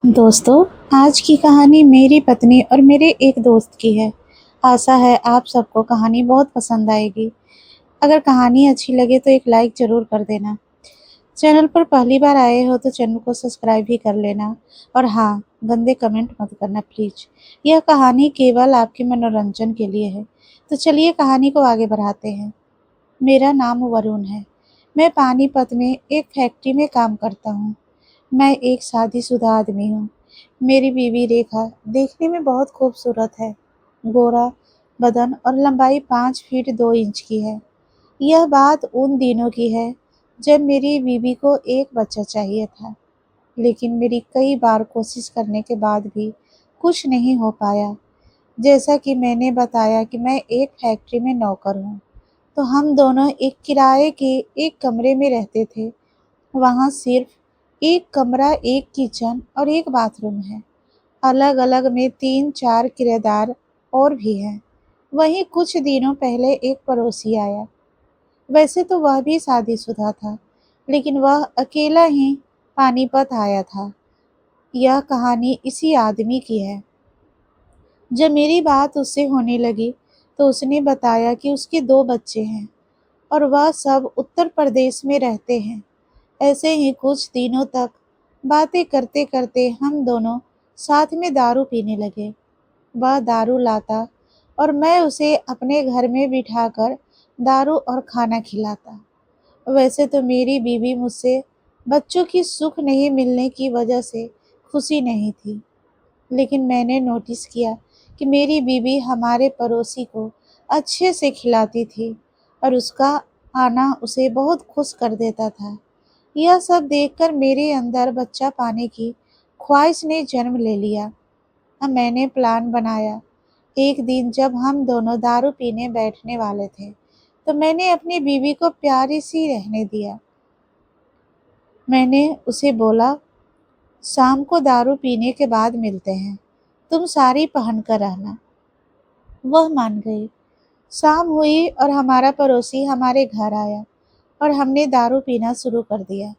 दोस्तों, आज की कहानी मेरी पत्नी और मेरे एक दोस्त की है। आशा है आप सबको कहानी बहुत पसंद आएगी। अगर कहानी अच्छी लगे तो एक लाइक ज़रूर कर देना। चैनल पर पहली बार आए हो तो चैनल को सब्सक्राइब भी कर लेना। और हाँ, गंदे कमेंट मत करना प्लीज़। यह कहानी केवल आपके मनोरंजन के लिए है। तो चलिए कहानी को आगे बढ़ाते हैं। मेरा नाम वरुण है। मैं पानीपत में एक फैक्ट्री में काम करता हूँ। मैं एक शादीशुदा आदमी हूँ। मेरी बीवी रेखा देखने में बहुत खूबसूरत है। गोरा बदन और लंबाई 5 फीट 2 इंच की है। यह बात उन दिनों की है जब मेरी बीवी को एक बच्चा चाहिए था, लेकिन मेरी कई बार कोशिश करने के बाद भी कुछ नहीं हो पाया। जैसा कि मैंने बताया कि मैं एक फैक्ट्री में नौकर हूँ, तो हम दोनों एक किराए के एक कमरे में रहते थे। वहाँ सिर्फ एक कमरा, एक किचन और एक बाथरूम है। अलग-अलग में 3-4 किराएदार और भी हैं। वहीं कुछ दिनों पहले एक पड़ोसी आया। वैसे तो वह भी शादीशुदा था, लेकिन वह अकेला ही पानीपत आया था। यह कहानी इसी आदमी की है। जब मेरी बात उससे होने लगी, तो उसने बताया कि उसके 2 बच्चे हैं और वह सब उत्तर प्रदेश में रहते हैं। ऐसे ही कुछ दिनों तक बातें करते करते हम दोनों साथ में दारू पीने लगे। वह दारू लाता और मैं उसे अपने घर में बिठाकर दारू और खाना खिलाता। वैसे तो मेरी बीवी मुझसे बच्चों की सुख नहीं मिलने की वजह से खुशी नहीं थी, लेकिन मैंने नोटिस किया कि मेरी बीवी हमारे पड़ोसी को अच्छे से खिलाती थी और उसका आना उसे बहुत खुश कर देता था। यह सब देखकर मेरे अंदर बच्चा पाने की ख्वाहिश ने जन्म ले लिया। अब मैंने प्लान बनाया। एक दिन जब हम दोनों दारू पीने बैठने वाले थे, तो मैंने अपनी बीवी को प्यारी सी रहने दिया। मैंने उसे बोला, शाम को दारू पीने के बाद मिलते हैं। तुम साड़ी पहन कर रहना। वह मान गई। शाम हुई और हमारा पड़ोसी हमारे घर आया और हमने दारू पीना शुरू कर दिया।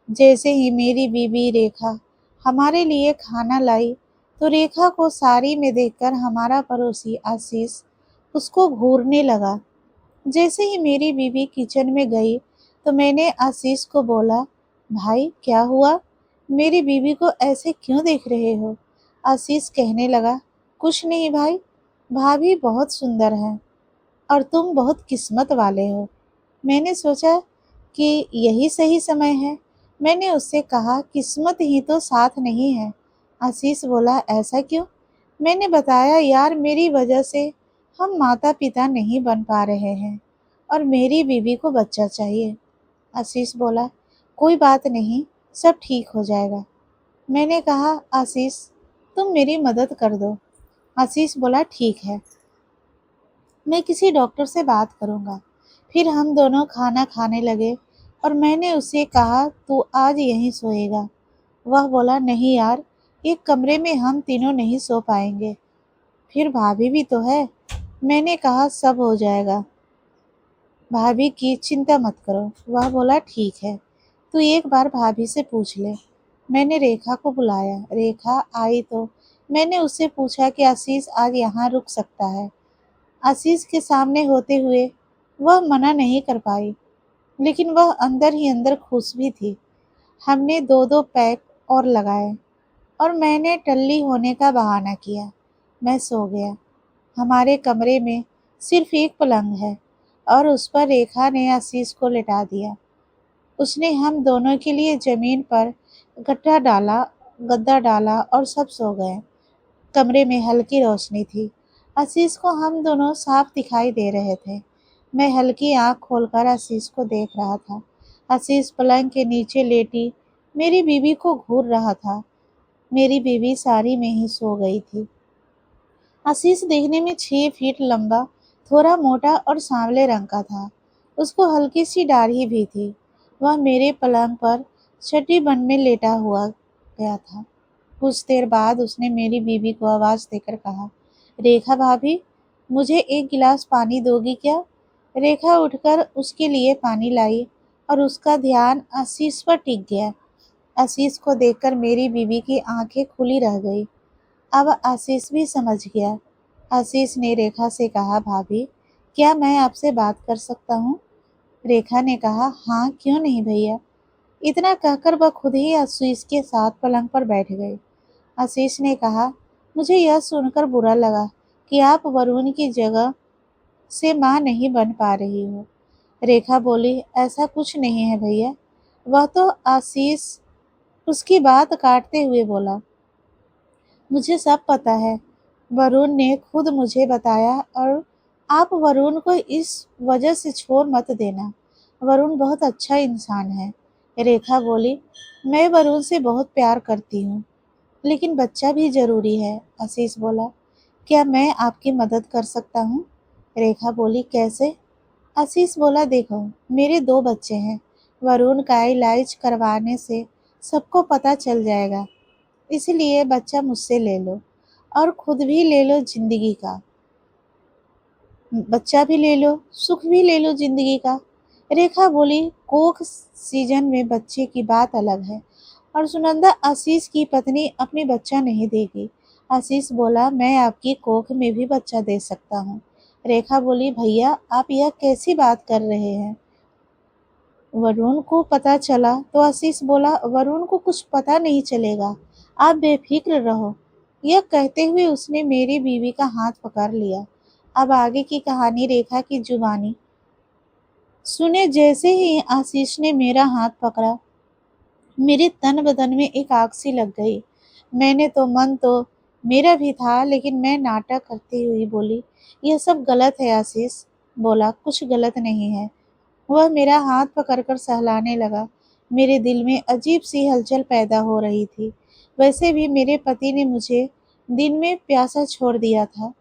जैसे ही मेरी बीवी रेखा हमारे लिए खाना लाई, तो रेखा को साड़ी में देखकर हमारा पड़ोसी आशीष उसको घूरने लगा। जैसे ही मेरी बीवी किचन में गई, तो मैंने आशीष को बोला, भाई क्या हुआ? मेरी बीवी को ऐसे क्यों देख रहे हो? आशीष कहने लगा, कुछ नहीं भाई, भाभी बहुत सुंदर है और तुम बहुत किस्मत वाले हो। मैंने सोचा कि यही सही समय है। मैंने उससे कहा, किस्मत ही तो साथ नहीं है। आशीष बोला, ऐसा क्यों? मैंने बताया, यार मेरी वजह से हम माता पिता नहीं बन पा रहे हैं और मेरी बीवी को बच्चा चाहिए। आशीष बोला, कोई बात नहीं, सब ठीक हो जाएगा। मैंने कहा, आशीष तुम मेरी मदद कर दो। आशीष बोला, ठीक है, मैं किसी डॉक्टर से बात करूँगा। फिर हम दोनों खाना खाने लगे और मैंने उससे कहा, तू आज यहीं सोएगा। वह बोला, नहीं यार, एक कमरे में हम तीनों नहीं सो पाएंगे। फिर भाभी भी तो है। मैंने कहा, सब हो जाएगा, भाभी की चिंता मत करो। वह बोला, ठीक है, तू एक बार भाभी से पूछ ले। मैंने रेखा को बुलाया। रेखा आई तो मैंने उससे पूछा कि आशीष आज यहाँ रुक सकता है। आशीष के सामने होते हुए वह मना नहीं कर पाई, लेकिन वह अंदर ही अंदर खुश भी थी। हमने 2-2 पैक और लगाए और मैंने टल्ली होने का बहाना किया। मैं सो गया। हमारे कमरे में सिर्फ एक पलंग है और उस पर रेखा ने आशीष को लेटा दिया। उसने हम दोनों के लिए जमीन पर गड्ढा डाला, गद्दा डाला और सब सो गए। कमरे में हल्की रोशनी थी। आशीष को हम दोनों साफ दिखाई दे रहे थे। मैं हल्की आंख खोलकर आशीष को देख रहा था। आशीष पलंग के नीचे लेटी मेरी बीवी को घूर रहा था। मेरी बीवी साड़ी में ही सो गई थी। आशीष देखने में 6 फीट लंबा, थोड़ा मोटा और सांवले रंग का था। उसको हल्की सी दाढ़ी भी थी। वह मेरे पलंग पर चड्डी बन में लेटा हुआ गया था। कुछ देर बाद उसने मेरी बीवी को आवाज़ देकर कहा, रेखा भाभी, मुझे एक गिलास पानी दोगी क्या? रेखा उठकर उसके लिए पानी लाई और उसका ध्यान आशीष पर टिक गया। आशीष को देखकर मेरी बीवी की आंखें खुली रह गई। अब आशीष भी समझ गया। आशीष ने रेखा से कहा, भाभी, क्या मैं आपसे बात कर सकता हूँ? रेखा ने कहा, हाँ, क्यों नहीं भैया। इतना कहकर वह खुद ही आशीष के साथ पलंग पर बैठ गए। आशीष ने कहा, मुझे यह सुनकर बुरा लगा कि आप वरुण की जगह से माँ नहीं बन पा रही हो। रेखा बोली, ऐसा कुछ नहीं है भैया। वह तो आशीष उसकी बात काटते हुए बोला, मुझे सब पता है। वरुण ने खुद मुझे बताया और आप वरुण को इस वजह से छोड़ मत देना। वरुण बहुत अच्छा इंसान है। रेखा बोली, मैं वरुण से बहुत प्यार करती हूँ, लेकिन बच्चा भी जरूरी है। आशीष बोला, क्या मैं आपकी मदद कर सकता हूँ? रेखा बोली, कैसे? आशीष बोला, देखो, मेरे 2 बच्चे हैं। वरुण का इलाज करवाने से सबको पता चल जाएगा, इसलिए बच्चा मुझसे ले लो और खुद भी ले लो जिंदगी का। बच्चा भी ले लो, सुख भी ले लो जिंदगी का। रेखा बोली, कोख सीजन में बच्चे की बात अलग है और सुनंदा आशीष की पत्नी अपनी बच्चा नहीं देगी। आशीष बोला, मैं आपकी कोख में भी बच्चा दे सकता हूँ। रेखा बोली, भैया, आप यह कैसी बात कर रहे हैं? वरुण को पता चला तो आशीष बोला, वरुण को कुछ पता नहीं चलेगा, आप बेफिक्र रहो। यह कहते हुए उसने मेरी बीवी का हाथ पकड़ लिया। अब आगे की कहानी रेखा की जुबानी सुने। जैसे ही आशीष ने मेरा हाथ पकड़ा, मेरे तन बदन में एक आग सी लग गई। मैंने तो मन तो मेरा भी था, लेकिन मैं नाटक करती हुई बोली, यह सब गलत है। आशीष बोला, कुछ गलत नहीं है। वह मेरा हाथ पकड़कर सहलाने लगा। मेरे दिल में अजीब सी हलचल पैदा हो रही थी। वैसे भी मेरे पति ने मुझे दिन में प्यासा छोड़ दिया था।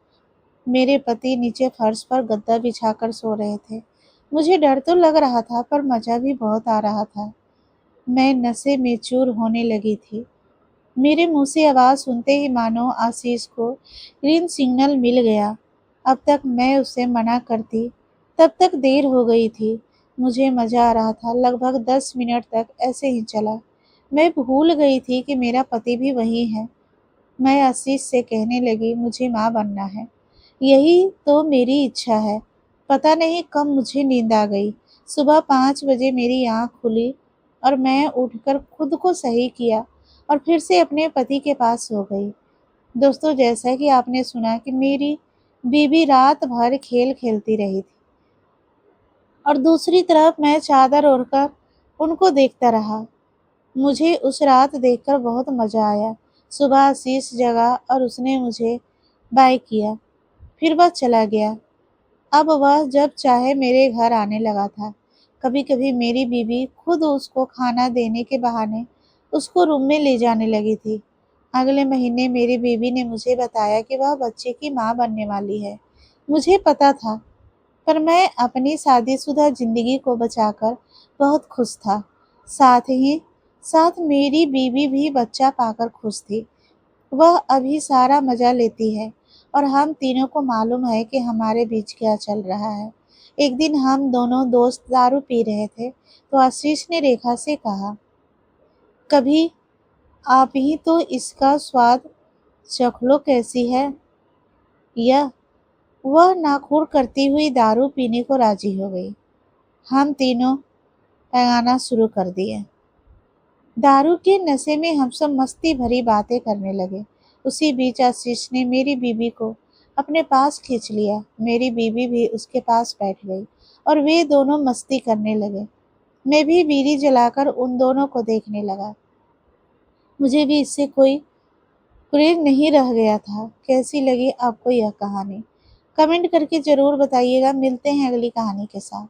मेरे पति नीचे फर्श पर गद्दा बिछाकर सो रहे थे। मुझे डर तो लग रहा था, पर मजा भी बहुत आ रहा था। मैं नशे में चूर होने लगी थी। मेरे मुंह से आवाज सुनते ही मानो आशीष को ग्रीन सिग्नल मिल गया। अब तक मैं उसे मना करती, तब तक देर हो गई थी। मुझे मजा आ रहा था। लगभग 10 मिनट तक ऐसे ही चला। मैं भूल गई थी कि मेरा पति भी वही है। मैं आशीष से कहने लगी, मुझे माँ बनना है। यही तो मेरी इच्छा है। पता नहीं कब मुझे नींद आ गई। सुबह 5 बजे मेरी आँख खुली और मैं उठकर खुद को सही किया और फिर से अपने पति के पास सो गई। दोस्तों, जैसा कि आपने सुना कि मेरी बीवी रात भर खेल खेलती रही थी और दूसरी तरफ मैं चादर ओढ़कर उनको देखता रहा। मुझे उस रात देखकर बहुत मजा आया। सुबह आशीष जगा और उसने मुझे बाय किया, फिर वह चला गया। अब वह जब चाहे मेरे घर आने लगा था। कभी कभी मेरी बीवी खुद उसको खाना देने के बहाने उसको रूम में ले जाने लगी थी। अगले महीने मेरी बीवी ने मुझे बताया कि वह बच्चे की माँ बनने वाली है। मुझे पता था, पर मैं अपनी शादीशुदा जिंदगी को बचाकर बहुत खुश था। साथ ही साथ मेरी बीवी भी बच्चा पाकर खुश थी। वह अभी सारा मजा लेती है और हम तीनों को मालूम है कि हमारे बीच क्या चल रहा है। एक दिन हम दोनों दोस्त दारू पी रहे थे तो आशीष ने रेखा से कहा, कभी आप ही तो इसका स्वाद चख लो कैसी है यह। वह नाखुर करती हुई दारू पीने को राजी हो गई। हम तीनों पैगाना शुरू कर दिए। दारू के नशे में हम सब मस्ती भरी बातें करने लगे। उसी बीच आशीष ने मेरी बीवी को अपने पास खींच लिया। मेरी बीवी भी उसके पास बैठ गई और वे दोनों मस्ती करने लगे। मैं भी बीड़ी जलाकर उन दोनों को देखने लगा। मुझे भी इससे कोई क्रेज नहीं रह गया था। कैसी लगी आपको यह कहानी? कमेंट करके ज़रूर बताइएगा। मिलते हैं अगली कहानी के साथ।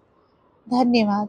धन्यवाद।